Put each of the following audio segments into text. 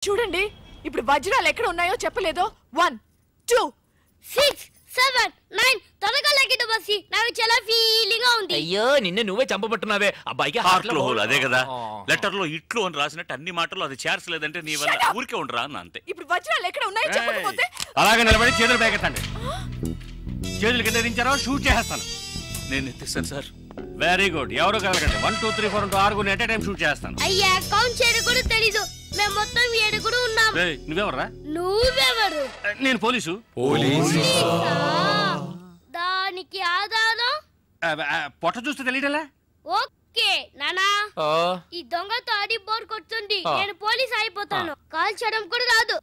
చూడండి, ఇప్పుడు వజ్రాలు ఎక్కడ ఉన్నాయో చెప్పలేదో. 1 2 6 7 9 త్వరగా లెక్కిట బస్సి. నాకు చాలా ఫీలింగ్ గా ఉంది. అయ్యో నిన్ను నువ్వే చంపబట్టున్నావే. అబ్బాయికి హార్ట్లో హోల్. అదే కదా లెటర్ లో ఇట్లు అని రాసినట్టు అన్ని మాటలు అది చేర్చలేదంటే నీ వల్ల ఊరికే ఉండరా అన్న అంతే. ఇప్పుడు వజ్రాలు ఎక్కడ ఉన్నాయో చెప్పకపోతే అలాగే నిలబడి చేతులు పైకెత్తండి. చేతులు కింద దించారో షూట్ చేస్తాను. నేను ఎత్తిస్తాను సార్. Very good. ఎవరు కలగండి. 1 2 3 4 6 ఎట్ టైం షూట్ చేస్తాను. అయ్యా కౌంట్ చేయడం కూడా తెలీదు. మేము మొత్తం 7 కూడా ఉన్నాం. నువ్వెవర్రా? నువ్వెవరు? నేను పోలీసు. దానికి ఆధారం పొట్ట చూస్తే తెలియటలా? ఓకే నానా, ఈ దొంగతో ఆడి బోర్ కొడుతుంది. నేను పోలీస్ అయిపోతాను. కాల్ చేయడం కూడా రాదు.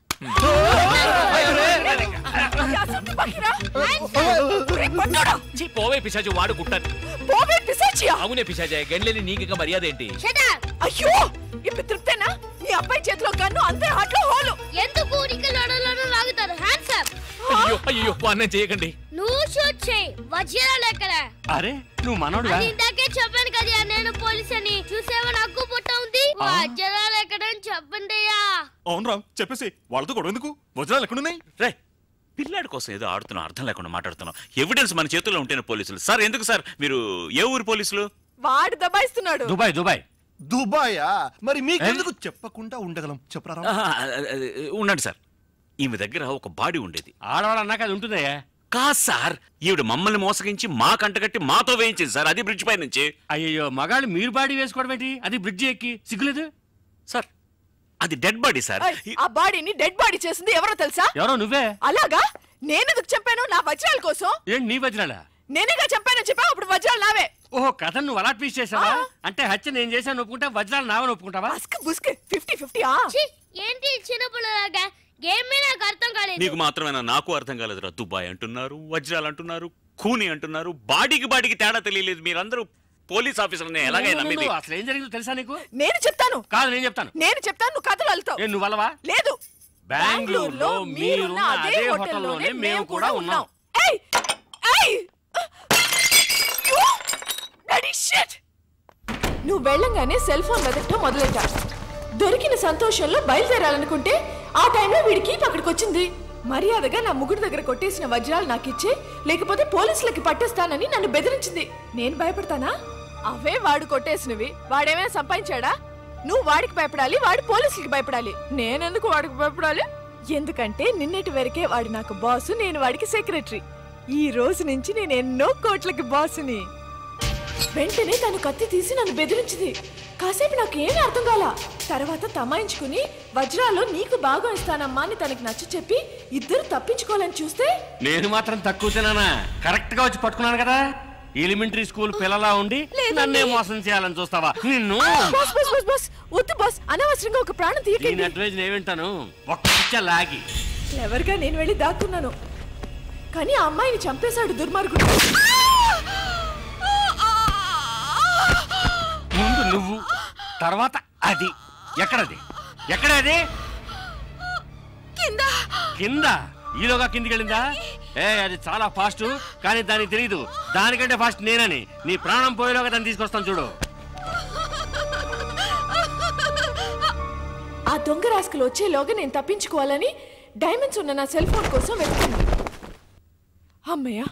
పోవే పిశాచి. వాడు కుట్టాను. పోవే పిశాచియా? అవునే పిశాచి. గండ్లేని నీకు మర్యాద ఏంటి? అయ్యో ఇప్పుడు తృప్తేనా? నీ అబ్బాయి చేతిలో గన్ను, అంతే హాట్లో హోలు. ఎందుకు లడలను లాగుతారు? Hands up. అయ్యో అయ్యో అన్నం చేయకండి. నువ్వు షూట్ చేయి. వజ్రాలు ఎక్కడ? అరే నువ్వు మనోడుగా? ఇందాకే చెప్పాను కదా నేను పోలీస్ అని. చూసేవా నాకు పుట్ట ఉంది. వజ్రాలు ఎక్కడ చెప్పండి అయ్యా. అవునరా చెప్పేసి వాళ్ళతో గొడవ ఎందుకు? వజ్రాలు ఎక్కడున్నాయి? రే పిల్లాడి కోసం ఏదో ఆడుతున్నాం, అర్థం లేకుండా మాట్లాడుతున్నాం. ఎవిడెన్స్ మన చేతుల్లో ఉంటేనే పోలీసులు. సార్ ఎందుకు సార్ మీరు ఏ ఊరు పోలీసులు? వాడు దబాయిస్తున్నాడు. దుబాయ్. దుబాయ్ దుబాయా? మరి మీకెందుకు చెప్పకుండా ఉండగలం చెప్పరా? ఉండండి సార్. ఈమె దగ్గర ఒక బాడీ ఉండేది. ఆడవాళ్ళు అన్నాక అది ఉంటుందయ్యా. కాదు సార్, ఈవిడ మమ్మల్ని మోసగించి మా కంటగట్టి మాతో వేయించింది సార్. అది బ్రిడ్జ్ పై నుంచి. అయ్యో మగాళ్ళు మీరు బాడీ వేసుకోవడం ఏంటి? అది బ్రిడ్జ్ ఎక్కి సిగ్గులేదు సార్. అది డెడ్ బాడీ సార్. ఆ బాడీని డెడ్ బాడీ చేసింది ఎవరో తెలుసా? ఎవరో నువ్వే. అలాగా? నేనెందుకు చెప్పాను? నా వజ్రాల కోసం. ఏంటి నీ వజ్రాలా? నేనేగా చెప్పాను. చెప్పావు అప్పుడు వజ్రాలు నావే. ఓహో కథను నువ్వు అలా ట్వీస్ట్ చేసావా? అంటే హత్య నేను చేశాను ఒప్పుకుంటా, వజ్రాలు నావని ఒప్పుకుంటావా? 50-50. ఏంటి చిన్నపిల్లలాగా గేమ్ మీద నాకు అర్థం కాలేదు. నీకు మాత్రమేనా? నాకు అర్థం కాలేదురా. దుబాయ్ అంటున్నారు, వజ్రాలు అంటున్నారు, ఖూని అంటున్నారు. బాడీకి తేడా తెలియలేదు. మీరందరూ పోలీస్ ఆఫీసర్ని ఎలాగైనా నమ్మింది. అసలు ఏం జరిగిందో తెలుసా నీకు? నేను చెప్తాను. కాదు నేను చెప్తాను. నువ్వు కథలు వెళ్తావు. నువ్వు అలవా? లేదు. బెంగళూరులో మీరున్న అదే హోటల్లోనే మేము కూడా ఉన్నాం. నువ్వు వెళ్ళంగానే సెల్ ఫోన్ వెతకటం మొదలెట్టా. దొరికిన సంతోషంలో బయలుదేరాలనుకుంటే ఆ టైంలో వీడికి అక్కడికి వచ్చింది. మర్యాదగా నా ముగ్గురు దగ్గర కొట్టేసిన వజ్రాలు నాకిచ్చే, లేకపోతే పోలీసులకి పట్టేస్తానని నన్ను బెదిరించింది. నేను భయపడతానా? అవే వాడు కొట్టేసినవి. వాడేమైనా సంపాదించాడా? నువ్వు వాడికి భయపడాలి, వాడు పోలీసులకి భయపడాలి. నేనెందుకు వాడికి భయపడాలి? ఎందుకంటే నిన్నటి వరకే వాడు నాకు బాసు, నేను వాడికి సెక్రటరీ. ఈ రోజు నుంచి నేను ఎన్నో కోట్లకి బాసుని. వెంటనే తను కత్తి తీసి నన్ను బెదిరించింది. కాసేపు నాకు ఏమీ అర్థం కాల. తర్వాత తమాయించుకుని వజ్రాలు నీకు బాగా ఇస్తానమ్మా అని తనకి నచ్చ చెప్పి ఇద్దరు తప్పించుకోవాలని చూస్తే నేను మాత్రం తక్కువ తినానా? కరెక్ట్ గా వచ్చి పట్టుకున్నాను కదా. ఎలిమెంటరీ స్కూల్ పిల్లలా ఉండి నన్నే మోసం చేయాలని చూస్తావా? నిన్ను వద్దు బాస్, అనవసరంగా ఒక ప్రాణం తీయకండి. అడ్వైజ్ నేను వింటాను. ఒక్క లాగి ఎవరిగా నేను వెళ్ళి దాక్కున్నాను. కానీ ఆ అమ్మాయిని చంపేశాడు దుర్మార్గుడు. ముందు నువ్వు, తర్వాత అది. ఎక్కడది? ఎక్కడది? కింద. ఈలోగా కిందికి వెళ్ళిందా? అది చాలా ఫాస్ట్, కానీ దానికి తెలియదు దానికంటే ఫాస్ట్ నేనని. నీ ప్రాణం పోయేలోగా దాన్ని తీసుకొస్తాను చూడు. ఆ దొంగ రాస్కలు వచ్చేలోగా నేను తప్పించుకోవాలని డైమండ్స్ ఉన్న నా సెల్ ఫోన్ కోసం వెతుకున్నాను. అమ్మయ్య,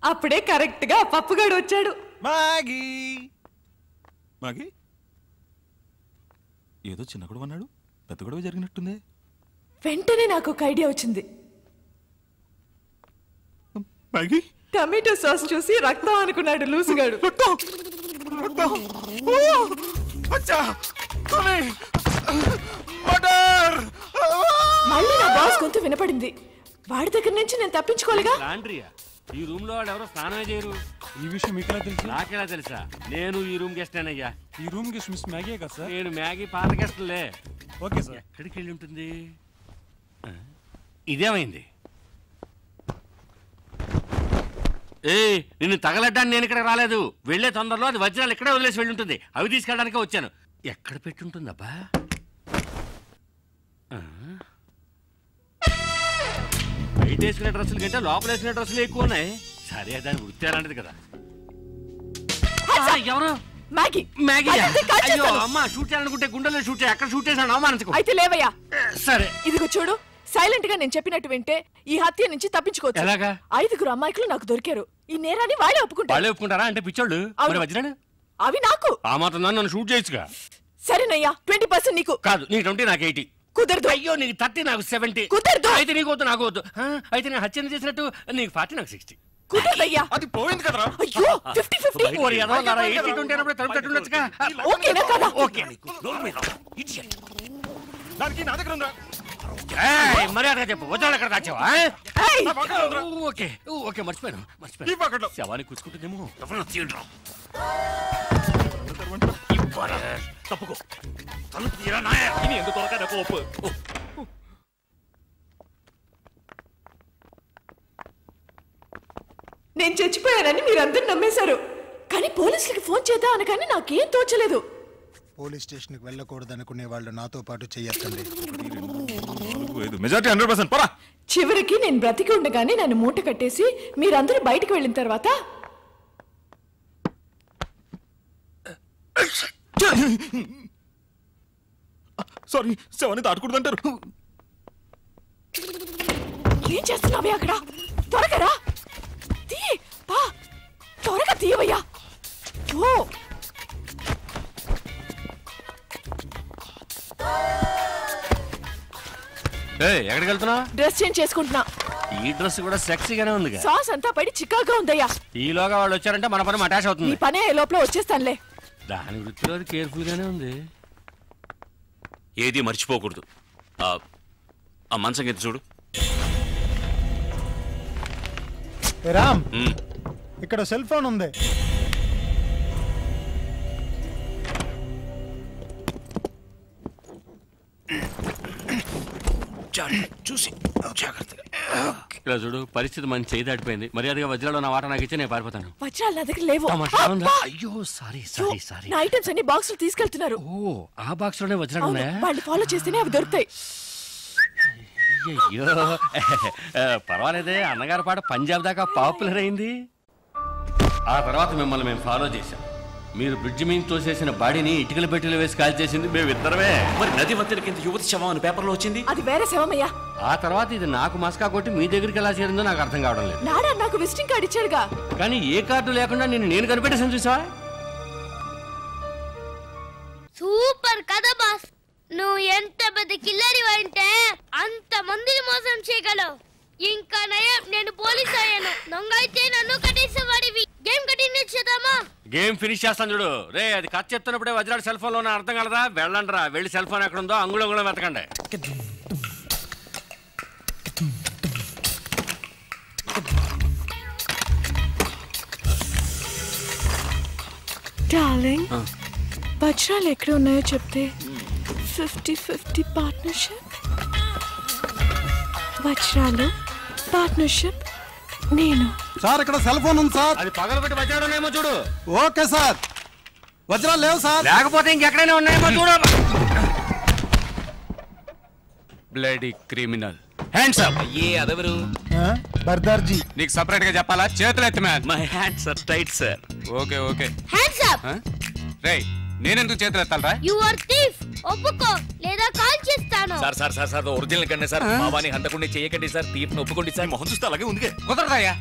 అప్పుడే కరెక్ట్ గా పప్పుగాడు వచ్చాడు. మాగీ మాగీ ఏదో చిన్న గొడవ అన్నాడు, పెద్ద గొడవ జరిగినట్టుంది. వెంటనే నాకు ఒక ఐడియా వచ్చింది. మాగీ టమాటో సాస్ చూసి రక్తం అనుకున్నాడు లూసుగాడు. మళ్ళీ నా బాస్ గొంతు వినపడింది. వాడి దగ్గర నుంచి నేను తప్పించుకోలేగా. ఈ రూమ్ లో వాళ్ళు ఎవరో స్నానమే చేయరు. ఈ విషయం మీకు తెలుసు? నాకెలా తెలుసా? నేను ఈ రూమ్ గెస్ట్ అయ్యా. ఈ రూమ్ గెస్ట్ మిస్ మ్యాగీ కదా సార్? నేను మ్యాగీ పాత గెస్ట్లే. Okay sir. ఎక్కడికి వెళ్ళి ఉంటుంది? ఇదేమైంది? నిన్ను తగలడ్డానికి నేను ఇక్కడ రాలేదు. వెళ్లే తొందరలో అది వజ్రాలు ఇక్కడే వదిలేసి వెళ్ళి ఉంటుంది. అవి తీసుకెళ్ళడానికే వచ్చాను. ఎక్కడ పెట్టుంటుందబ్బా? బయట వేసుకునే డ్రెస్సుల కంటే లోపల వేసుకునే డ్రెస్సులు ఎక్కువ ఉన్నాయి. సరే దాని వృత్తి అలాంటిది కదా. ఎవరు? మ్యాగీ. మ్యాగీ. అయితే కాల్ అయ్యో చేస్తాను. అమ్మ, షూట్ చేయాలనుకుంటే గుండెల్లో షూట్ చేయి, అక్కడ షూట్ చేశాను, అవమానించుకో. అయితే లేవయ్యా. సరే ఇదిగో చూడు, సైలెంట్ గా నేను చెప్పినట్టు వింటే ఈ హత్య నుంచి తప్పించుకోవచ్చు. ఎలాగా? 5 అమ్మాయికులు నాకు దొరికారు. ఈ నేరాన్ని వాళ్ళే ఒప్పుకుంటారు. వాళ్ళే ఒప్పుకుంటారా? అంటే పిచ్చోళ్ళు. అవును. మరి వజ్రాలు అవి నాకు. ఆ మాత్రం దాన్ని నన్ను షూట్ చేయొచ్చుగా. సరేనయ్యా, 20% నీకు. కాదు, నీకు 20 నాకు 80. కుదరదు. అయ్యో, నీకు 30 నాకు 70. కుదరదు. అయితే నీకు వద్దు, నాకు వద్దు. అయితే నేను హత్య చేసినట్టు నీకు 40 నాకు 60. కుదరదయ్యా. అది పోయింది కదరా. అయ్యో 50-50. ఓరి ఎదవ, నారా 80-20 అన్నప్పుడు తలుపు తట్టుండొచ్చుగా. ఓకేనా కదా? ఓకే. దానికి నా దగ్గర ఉందా? ఏయ్, మర్యాదగా చెప్పు, వజ్రాలు ఎక్కడ దాచావా? ఏయ్, ఓకే ఓకే, మర్చిపోయాను ఈ మర్చిపోయాను. పక్కన. శవాన్ని కూర్చుకుంటుందేమో. తప్పుకో. తలుపు తీరా నాయ. ఇని ఎందుకు త్వరగా కోపు. నేను చచ్చిపోయానని మీరందరూ నమ్మేశారు. కానీ పోలీసులకి ఫోన్ చేద్దాం అనగానే నాకేం తోచలేదు. పోలీస్ స్టేషన్ కి వెళ్ళకూడదు అనుకునే వాళ్ళు నాతో పాటు చెయ్యొద్దండి. మెజారిటీ 100%. పరా. చివరికి నేను బ్రతికి ఉండగానే నన్ను మూట కట్టేసి మీరందరూ బయటికి వెళ్ళిన తర్వాత సారీ, శవాన్ని దాటకూడదంటారు. ఏం చేస్తున్నావే అక్కడ? త్వరగా రా. త్వరగా తీయవయ్యా. ఓ ఎక్కడికి వెళ్తున్నా? డ్రెస్ చేంజ్ చేసుకుంటున్నా. ఈ డ్రెస్ కూడా సెక్సీగానే ఉంది. సాస్ అంతా పడి చికాగా ఉందయ్యా. ఈలోగా వాళ్ళు వచ్చారంటే మన పని అటాచ్ నీ అవుతుంది. పనే ఏ లోపల వచ్చేస్తానులే. దాని వృత్తిలో కేర్ఫుల్ గానే ఉంది. ఏది మర్చిపోకూడదు. ఆ మంచం కింద చూడు. రామ్, ఇక్కడ సెల్ ఫోన్ ఉంది. చూసి జాగ్రత్తగా. ఇలా చూడు, పరిస్థితి మన చేయి దాటిపోయింది. మర్యాదగా వజ్రాలు నా వాట నాకు ఇచ్చి నేను పారిపోతాను. వజ్రాలు నా దగ్గర లేవు. అయ్యో సారీ సారీ సారీ. నా ఐటమ్స్ అన్ని బాక్సులు తీసుకెళ్తున్నారు. ఓ, ఆ బాక్స్ లోనే వజ్రాలు అవును, ఉన్నాయా? వాళ్ళు ఫాలో చేస్తేనే అవి దొరుకుతాయి. అయ్యో పర్వాలేదే, అన్నగారి పాట పంజాబ్ దాకా పాపులర్ అయింది. ఆ తర్వాత మిమ్మల్ని మేము ఫాలో చేశాం. మీరు బ్రిడ్జ్ మీద తోసేసిన బాడీని ఇటుకల పెట్టెలు వేసి కాల్ చేసింది మేమిద్దరమే. మరి నది మధ్యన కింద యువతి శవం అని పేపర్లో వచ్చింది. అది వేరే శవమయ్యా. ఆ తర్వాత ఇది నాకు మస్కా కొట్టి మీ దగ్గరికి ఎలా చేరిందో నాకు అర్థం కావడం లేదు. నాడా నాకు విజిటింగ్ కార్డు ఇచ్చాడుగా. కానీ ఏ కార్డు లేకుండా నేను కనిపెట్టేసాను చూసా. సూపర్ కదా బాస్. నువ్వు ఎంత పెద్ద కిల్లరి అంటే అంత మందిని మోసం చేయగలవు. ఇంకా నయం, నేను పోలీస్ అయ్యాను. దొంగ అయితే నన్ను కట్టేసేవాడివి. గేమ్ కంటిన్యూ చేద్దామా? గేమ్ ఫినిష్ చేస్తాను చూడు. రే, అది కథ చెప్తున్నప్పుడే వజ్రాడు సెల్ ఫోన్ లో అర్థం కలదా? వెళ్ళండి రా, వెళ్ళి సెల్ ఫోన్ ఎక్కడ ఉందో అంగుళం వెతకండి. డార్లింగ్, వజ్రాలు ఎక్కడ ఉన్నాయో చెప్తే 50-50 పార్ట్నర్షిప్. వజ్రాలు పార్ట్నర్షిప్ నేను. సార్, ఇక్కడ సెల్ ఫోన్ ఉంది సార్. అది పగలబెట్టి వజ్రాడు ఉన్నాయేమో చూడు. Okay sir. వజ్రాలు లేవు సార్. లేకపోతే ఇంకెక్కడైనా ఉన్నాయేమో చూడు. Bloody criminal. Hands up. ఏ అదెవరు? బర్దార్జీ. నీకు సపరేట్ గా చెప్పాలా? చేతులు ఎత్తి man. My hands are tight sir. Okay okay. Hands up. రేయ్, నేనెందుకు చేతులు ఎత్తాలరా? You are thief. ఒప్పుకో లేదా కాల్ చేస్తాను. Sir sir sir sir original కండి సార్. మావాని హంతకుండా చేయకండి సార్. తీర్పుని ఒప్పుకోండి సార్. మొహం చూస్తే అలాగే ఉంది. కుదరదాయా?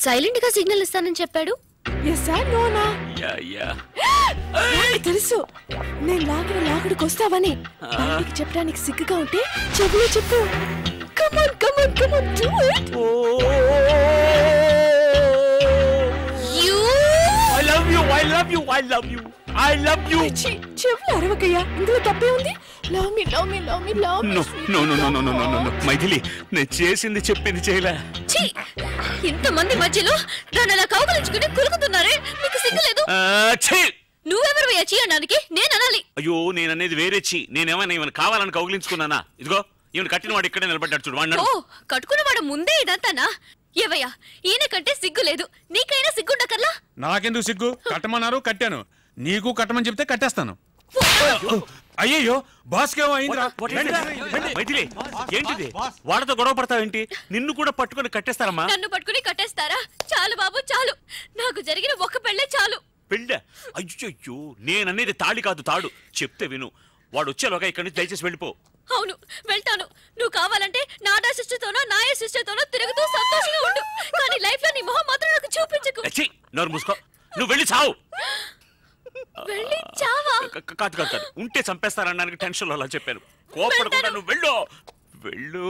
సైలెంట్ గా సిగ్నల్ ఇస్తానని చెప్పాడు. ఎస్ సార్, నోనా? నాకు తెలుసు నేను లాగుడికి వస్తావని. బయటికి చెప్పడానికి సిగ్గుగా ఉంటే చెవులో చెప్పు. Come on, come on, come on, do it. I love you, I love you, I love you, I love you. చెవులు అరవకయ్యా, ఇందులో తప్పే ఉంది. Love me love me love me love me. No no no no no no no Maithili, నేను చేసింది చెప్పింది చేయలే. ఇంతమంది మధ్యలో నన్ను అలా కౌగలించుకుని కులుకుతున్నారే, మీకు సిగ్గులేదు? నువ్వెవరు చేయడానికి నేను అనాలి? అయ్యో, నేను అనేది వేరే చి. నేనేమైనా ఈమెను కావాలని కౌగిలించుకున్నానా? ఇదిగో ఈమెను కట్టిన వాడు ఇక్కడే నిలబడ్డాడు చూడు. వాడు ఓ, కట్టుకున్నవాడు ముందే ఇదంతానా? ఏవయ్యా, ఈయన కంటే సిగ్గు లేదు, నీకైనా సిగ్గుండకర్లా? నాకెందుకు సిగ్గు? కట్టమన్నారు, కట్టాను. నీకు కట్టమని చెప్తే కట్టేస్తాను. అయ్యో బాస్ కేమో అయిందిరా. మైథిలి ఏంటిది వాళ్ళతో గొడవ పడతావేంటి? నిన్ను కూడా పట్టుకొని కట్టేస్తారమ్మా. నన్ను పట్టుకుని కట్టేస్తారా? చాలు బాబు చాలు, నాకు జరిగిన ఒక్క పెళ్ళే చాలు. పెళ్ళ? అయ్యో నేననేది తాళి కాదు తాడు. చెప్తే విను. వాడు వచ్చేలోగా ఇక్కడి నుంచి దయచేసి వెళ్ళిపో. అవును వెళ్తాను. నువ్వు కావాలంటే నాడా సిస్టర్తోనో నాయ సిస్టర్తోనో తిరుగుతూ సంతోషంగా ఉండు, కానీ లైఫ్ లో నీ మొహం మాత్రం నాకు చూపించకు. నోరు మూసుకో. నువ్వు వెళ్ళి చావు. వెళ్ళి చావా? కాదు కాదు కాదు, ఉంటే చంపేస్తారనడానికి టెన్షన్ లో అలా చెప్పాను. కోపడకుండా నువ్వు వెళ్ళు. వెళ్ళు.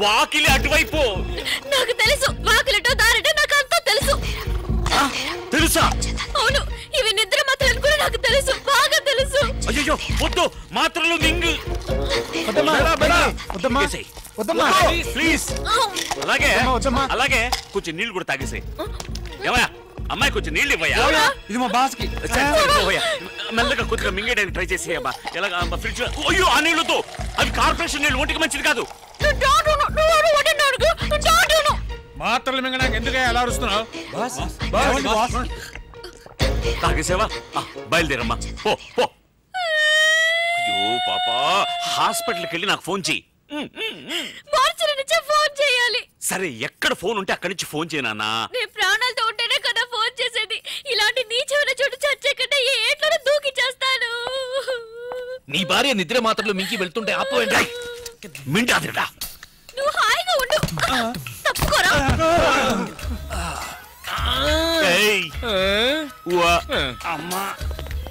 వాకిలి అటువైపు. నాకు తెలుసు, వాకిలటో దారిటో నాకు అంతా తెలుసు. తెలుసా? అవును, ఇవి నిద్ర మాత్రం కూడా నాకు తెలుసు, బాగా తెలుసు. అయ్యో వద్దు, మాత్రలు మింగు. ప్లీజ్. అలాగే అలాగే కొంచెం నీళ్ళు కూడా తాగేసాయి. ఏమయ్యా అమ్మాయి కొంచెం నీళ్ళు ఇవ్వయా. ఇది మా బాస్ కి. మెల్లగా కొద్దిగా మింగేయడానికి ట్రై చేసేయమ్మా. ఎలాగా ఫ్రిడ్జ్? అయ్యో ఆ నీళ్ళతో, అవి కార్పొరేషన్ నీళ్ళు, ఒంటికి మంచిది కాదు. మాత్రలు మింగడానికి ఎందుకే ఎలా అరుస్తున్నావు? తాగేసేవా? బయలుదేరమ్మా పో పో. అయ్యో పాపా, హాస్పిటల్కి వెళ్ళి నాకు ఫోన్ చెయ్యి. ఫోన్ చేయాలి. సరే ఎక్కడ ఫోన్ ఉంటే అక్కడి నుంచి ఫోన్ చేయనా. నేను ప్రాణాలతో ఉంటేనే కదా ఫోన్ చేసేది. ఇలాంటి నీచమైన చోటు చచ్చే కంటే ఏ ఏట్లోనే దూకి చేస్తాను. నీ భార్య నిద్ర మాత్రలు మింకి వెళ్తుంటే ఆపోయండి. మింటాదిరా. నువ్వు హాయిగా ఉండు. తప్పుకోరా. అమ్మా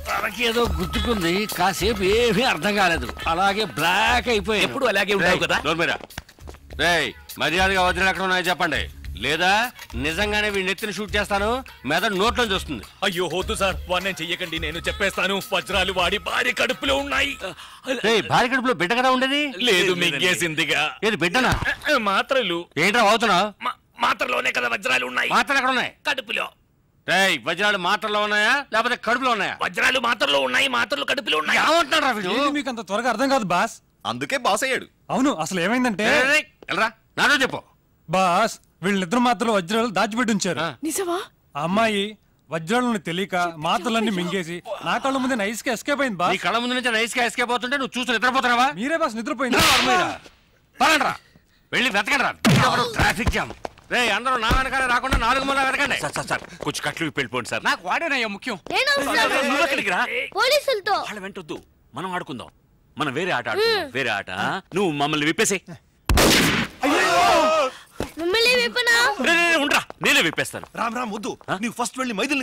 తనకేదో గుర్తుకుంది, కాసేపు ఏమీ అర్థం కాలేదు, అలాగే బ్లాక్ అయిపోయి. ఎప్పుడు అలాగే ఉంటావు కదా. రేయ్ మర్యాదగా వదిలేడు ఎక్కడ ఉన్నాయో చెప్పండి, లేదా నిజంగానే వీడిని ఎత్తిని షూట్ చేస్తాను, మెదడు నోట్లో చూస్తుంది. అయ్యో వద్దు సార్, వాడిని చెయ్యకండి, నేను చెప్పేస్తాను. వజ్రాలు వాడి భార్య కడుపులో ఉన్నాయి. భార్య కడుపులో బిడ్డ కదా ఉండేది? లేదు, మింగేసిందిగా. ఏది బిడ్డనా? మాత్రలు. ఏంట్రా అవుతున్నావు? మాత్రలోనే కదా వజ్రాలు ఉన్నాయి. మాత్రలు ఎక్కడ ఉన్నాయి? కడుపులో. రేయ్ వజ్రాలు మాత్రలో ఉన్నాయా లేకపోతే కడుపులో ఉన్నాయా? వజ్రాలు మాత్రలో ఉన్నాయి, మాత్రలు కడుపులో ఉన్నాయి. ఏమంటున్నారా వీడు? మీకు అంత త్వరగా అర్థం కాదు బాస్. అందుకే బాస్ అయ్యాడు. అవును, అసలు ఏమైందంటే నాతో చెప్పు బాస్. వీళ్ళిద్దరు మాత్రలు వజ్రాలు దాచిపెట్టి ఉంచారు. నిజమా? ఆ అమ్మాయి వజ్రాలను తెలియక మాత్రలన్నీ మింగేసి నా కళ్ళ ముందే నైస్ గా ఎస్కేప్ అయింది బాస్. నీ కళ్ళ ముందు నుంచి నైస్ గా ఎస్కేప్ అవుతుంటే నువ్వు చూసి నిద్రపోతున్నావా? మీరే బాస్ నిద్రపోయింది. పరండ్రా వెళ్ళి వెతకండి. Traffic jam. రే అందరూ నా వెనకాల రాకుండా 4 మూల వెతకండి. సార్ కొంచెం కట్లు వెళ్ళిపోండి సార్. నాకు వాడేనయ్యా ముఖ్యం. నువ్వు ఎక్కడికి రా? పోలీసులతో. వాళ్ళ వెంటొద్దు, మనం ఆడుకుందాం. మనం వేరే ఆట ఆడుకుందాం. వేరే ఆట. నువ్వు మమ్మల్ని విప్పేసే. మిమ్మల్ని విప్పనా? ఉండరా, నేనే విప్పేస్తాను. రామ్ వద్దు, నీవు ఫస్ట్ వెళ్ళి మైథిలి